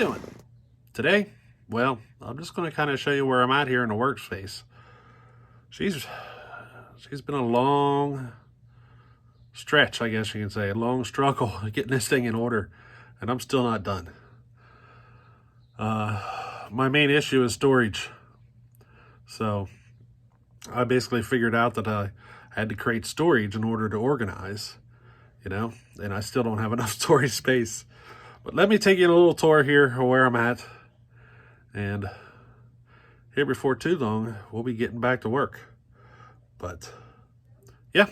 doing? Today, well, I'm just going to kind of show you where I'm at here in the workspace. She's been a long stretch, I guess you can say, a long struggle getting this thing in order, and I'm still not done. My main issue is storage. So I basically figured out that I had to create storage in order to organize, and I still don't have enough storage space. But let me take you on a little tour here of where I'm at. And here before too long, we'll be getting back to work. But yeah,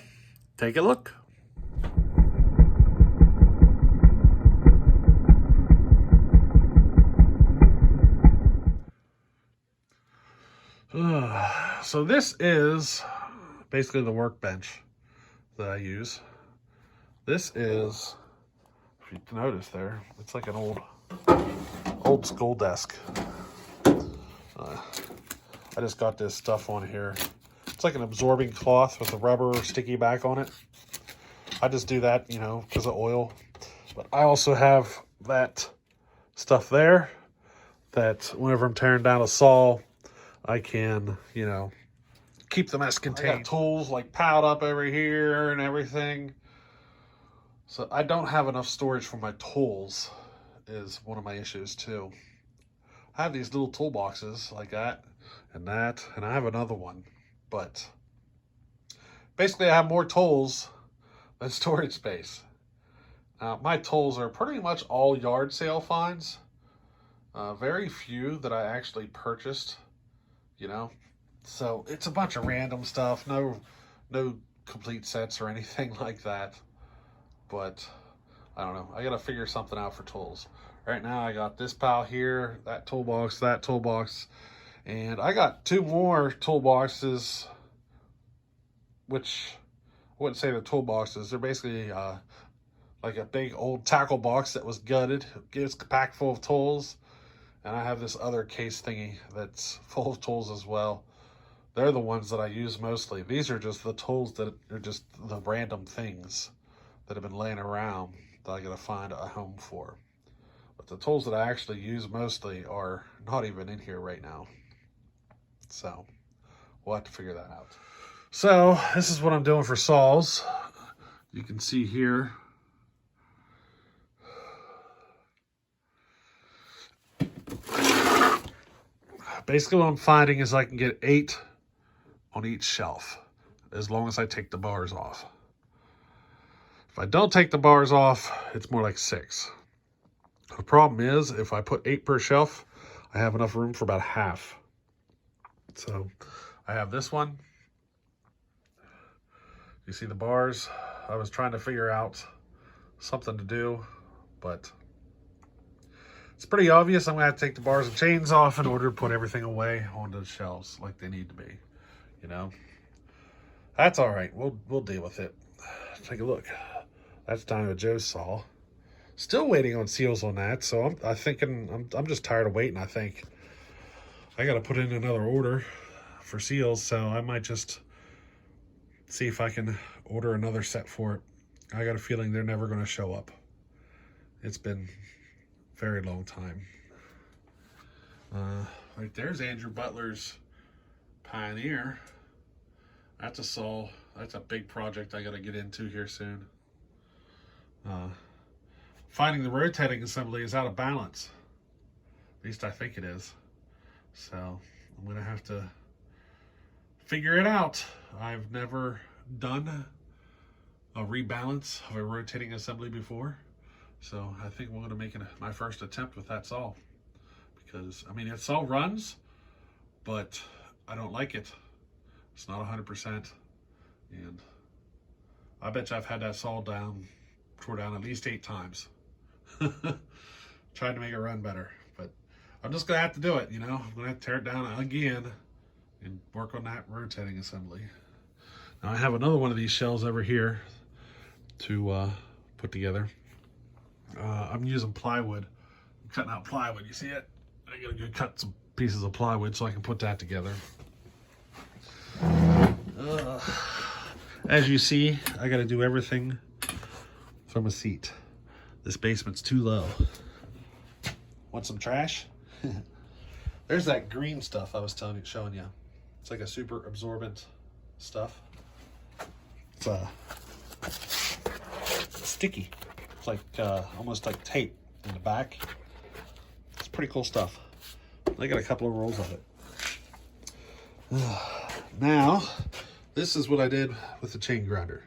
take a look. So this is basically the workbench that I use. This is, if you notice there, it's like an old school desk. I just got this stuff on here. It's like an absorbing cloth with a rubber sticky back on it. I just do that, because of oil. But I also have that stuff there that whenever I'm tearing down a saw, I can, keep the mess contained. I got tools like piled up over here and everything. So I don't have enough storage for my tools is one of my issues too. I have these little toolboxes like that, and I have another one. But basically I have more tools than storage space. My tools are pretty much all yard sale finds. Very few that I actually purchased, So it's a bunch of random stuff, no complete sets or anything like that. But I don't know. I got to figure something out for tools. Right now I got this pile here, that toolbox, and I got two more toolboxes, which I wouldn't say they're toolboxes. They're basically like a big old tackle box that was gutted. It gives a pack full of tools. And I have this other case thingy that's full of tools as well. They're the ones that I use mostly. These are just the tools that are just the random things that have been laying around that I gotta find a home for. But the tools that I actually use mostly are not even in here right now. So we'll have to figure that out. So this is what I'm doing for saws. You can see here. Basically what I'm finding is I can get 8 on each shelf as long as I take the bars off. If I don't take the bars off, it's more like 6. The problem is if I put 8 per shelf, I have enough room for about half. So I have this one. You see the bars? I was trying to figure out something to do, but it's pretty obvious I'm going to have to take the bars and chains off in order to put everything away onto the shelves like they need to be, That's all right. We'll deal with it. Take a look. That's down to Joe's saw. Still waiting on seals on that, so I'm just tired of waiting, I think. I got to put in another order for seals, so I might just see if I can order another set for it. I got a feeling they're never going to show up. It's been very long time. Right there's Andrew Butler's Pioneer. That's a saw. That's a big project I got to get into here soon. Finding the rotating assembly is out of balance. At least I think it is. So I'm going to have to figure it out. I've never done a rebalance of a rotating assembly before. So I think we're going to make my first attempt with that saw. Because, it saw runs, but I don't like it. It's not 100%. And I bet you I've had that saw tore down at least 8 times. Trying to make it run better. But I'm just going to have to do it, I'm going to have to tear it down again and work on that rotating assembly. Now I have another one of these shells over here to put together. I'm using plywood. I'm cutting out plywood. You see it? I gotta go cut some pieces of plywood so I can put that together. As you see, I gotta do everything from a seat. This basement's too low. Want some trash? There's that green stuff I was showing you. It's like a super absorbent stuff. It's sticky. It's like almost like tape in the back. It's pretty cool stuff. I got a couple of rolls of it. Now, this is what I did with the chain grinder.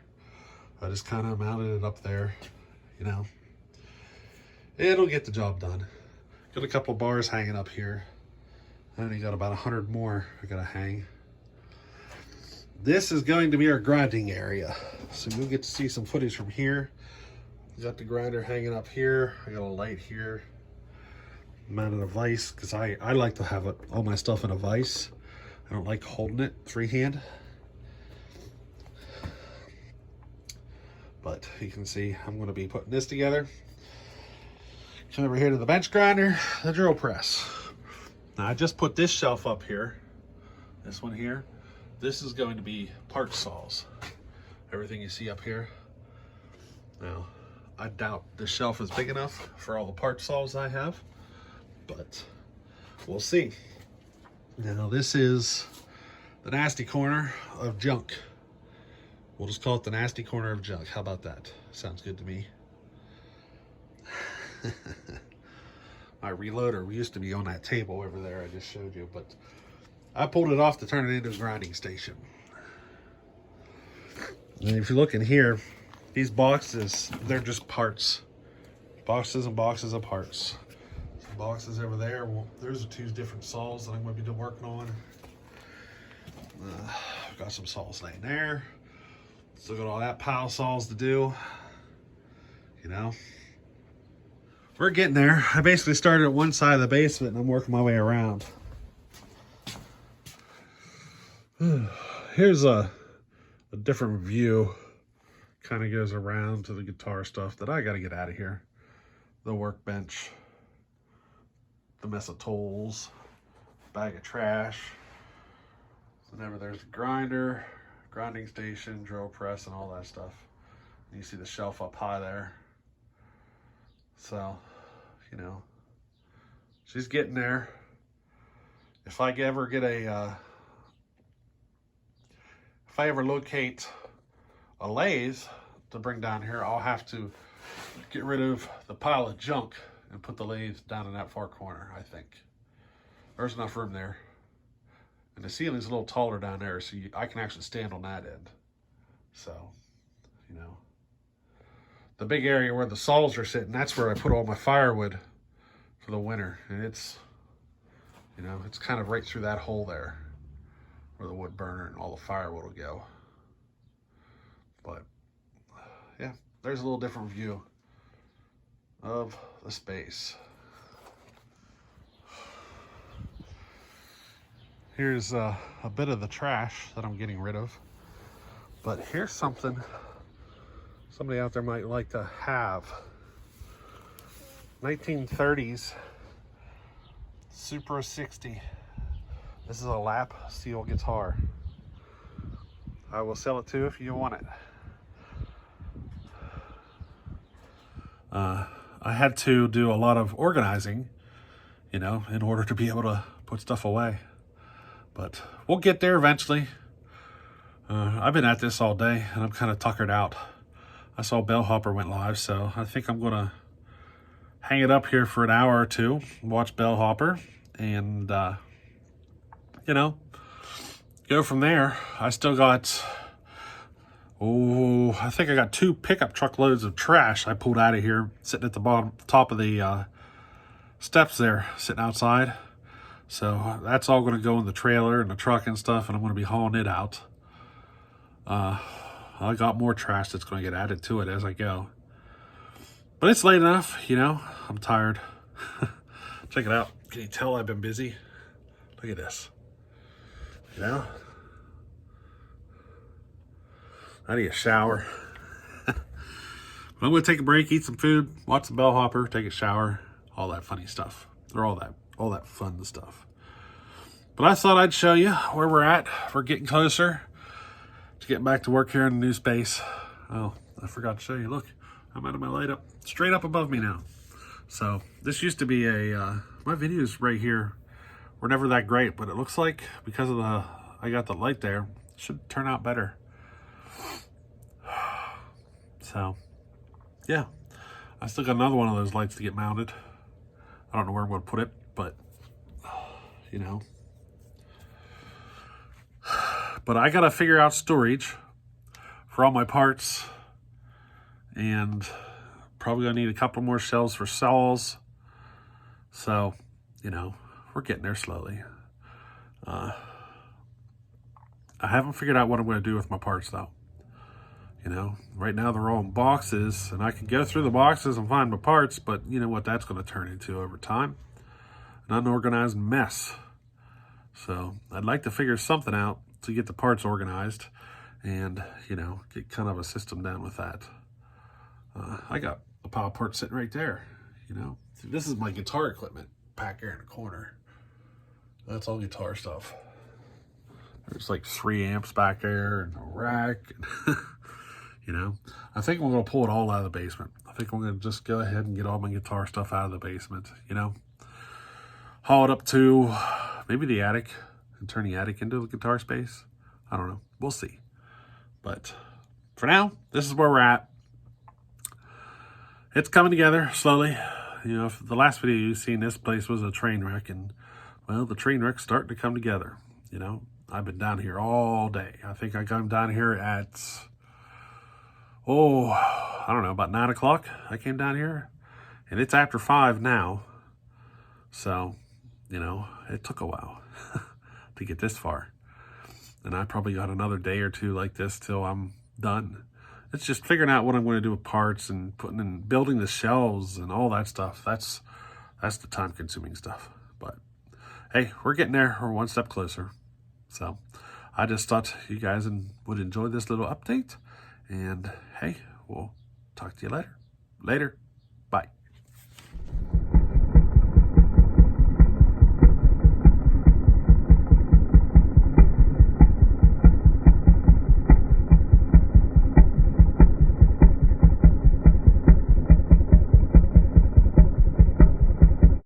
I just kind of mounted it up there, you know. It'll get the job done. Got a couple of bars hanging up here. I only got about 100 more I gotta hang. This is going to be our grinding area. So you'll get to see some footage from here. Got the grinder hanging up here. I got a light here. Mounted a vise because I like to have all my stuff in a vise. I don't like holding it freehand. But you can see I'm going to be putting this together. Come over here to the bench grinder, the drill press. Now I just put this shelf up here. This one here. This is going to be part saws. Everything you see up here. Now, I doubt this shelf is big enough for all the part saws I have, but we'll see. Now this is the nasty corner of junk. We'll just call it the nasty corner of junk. How about that? Sounds good to me. My reloader used to be on that table over there I just showed you, but I pulled it off to turn it into a grinding station. And if you look in here, these boxes, they're just parts. Boxes and boxes of parts. Some boxes over there. Well, there's 2 different saws that I'm going to be working on. Got some saws laying there. Still got all that pile saws to do. You know, we're getting there. I basically started at one side of the basement and I'm working my way around. Here's a different view. Kind of goes around to the guitar stuff that I got to get out of here. The workbench, the mess of tools, bag of trash. Whenever there's a grinder, grinding station, drill press, and all that stuff. And you see the shelf up high there. So, you know, she's getting there. If I ever get if I ever locate a lathe to bring down here, I'll have to get rid of the pile of junk and put the lathe down in that far corner, I think. There's enough room there. And the ceiling's a little taller down there, so I can actually stand on that end. So, you know. The big area where the saws are sitting, that's where I put all my firewood for the winter. And it's, you know, it's kind of right through that hole there where the wood burner and all the firewood will go. But, yeah, there's a little different view of the space. Here's a bit of the trash that I'm getting rid of. But here's something somebody out there might like to have. 1930s Supra 60. This is a lap steel guitar. I will sell it to you if you want it. I had to do a lot of organizing, you know, in order to be able to put stuff away. But we'll get there eventually. I've been at this all day and I'm kind of tuckered out. I saw Bellhopper went live, so I think I'm going to hang it up here for an hour or two, watch Bellhopper, and, you know, go from there. I still got, I think I got 2 pickup truck loads of trash I pulled out of here, sitting at the top of the steps there, sitting outside. So that's all going to go in the trailer and the truck and stuff, and I'm going to be hauling it out. I got more trash that's going to get added to it as I go. But it's late enough, you know. I'm tired. Check it out. Can you tell I've been busy? Look at this. You know? I need a shower. But I'm going to take a break, eat some food, watch some Bellhopper, take a shower, all that funny stuff. Or all that fun stuff. But I thought I'd show you where we're at. We're getting closer to getting back to work here in the new space. Oh, I forgot to show you. Look, I'm out of my light up straight up above me now. So this used to be a, my videos right here were never that great, but it looks like because of I got the light there, it should turn out better. So yeah, I still got another one of those lights to get mounted. I don't know where I'm going to put it, but you know. But I got to figure out storage for all my parts, and probably going to need a couple more shelves for saws. So, you know, we're getting there slowly. I haven't figured out what I'm going to do with my parts, though. You know, right now they're all in boxes, and I can go through the boxes and find my parts, but you know what that's going to turn into over time? An unorganized mess. So I'd like to figure something out to get the parts organized and, you know, get kind of a system down with that. I got a pile of parts sitting right there, you know. See, this is my guitar equipment back here in the corner. That's all guitar stuff. There's like 3 amps back there and a rack. You know, I think I'm going to pull it all out of the basement. I think I'm going to just go ahead and get all my guitar stuff out of the basement, you know. Haul it up to maybe the attic and turn the attic into the guitar space. I don't know. We'll see. But for now, this is where we're at. It's coming together slowly. You know, if the last video you've seen, this place was a train wreck, and well, the train wreck's starting to come together. You know, I've been down here all day. I think I come down here at, I don't know, about 9 o'clock. I came down here, and it's after 5 now. So, you know, it took a while to get this far. And I probably got another day or two like this till I'm done. It's just figuring out what I'm going to do with parts and building the shelves and all that stuff. That's the time-consuming stuff. But hey, we're getting there. We're one step closer. So I just thought you guys would enjoy this little update. And hey, we'll talk to you later. Later.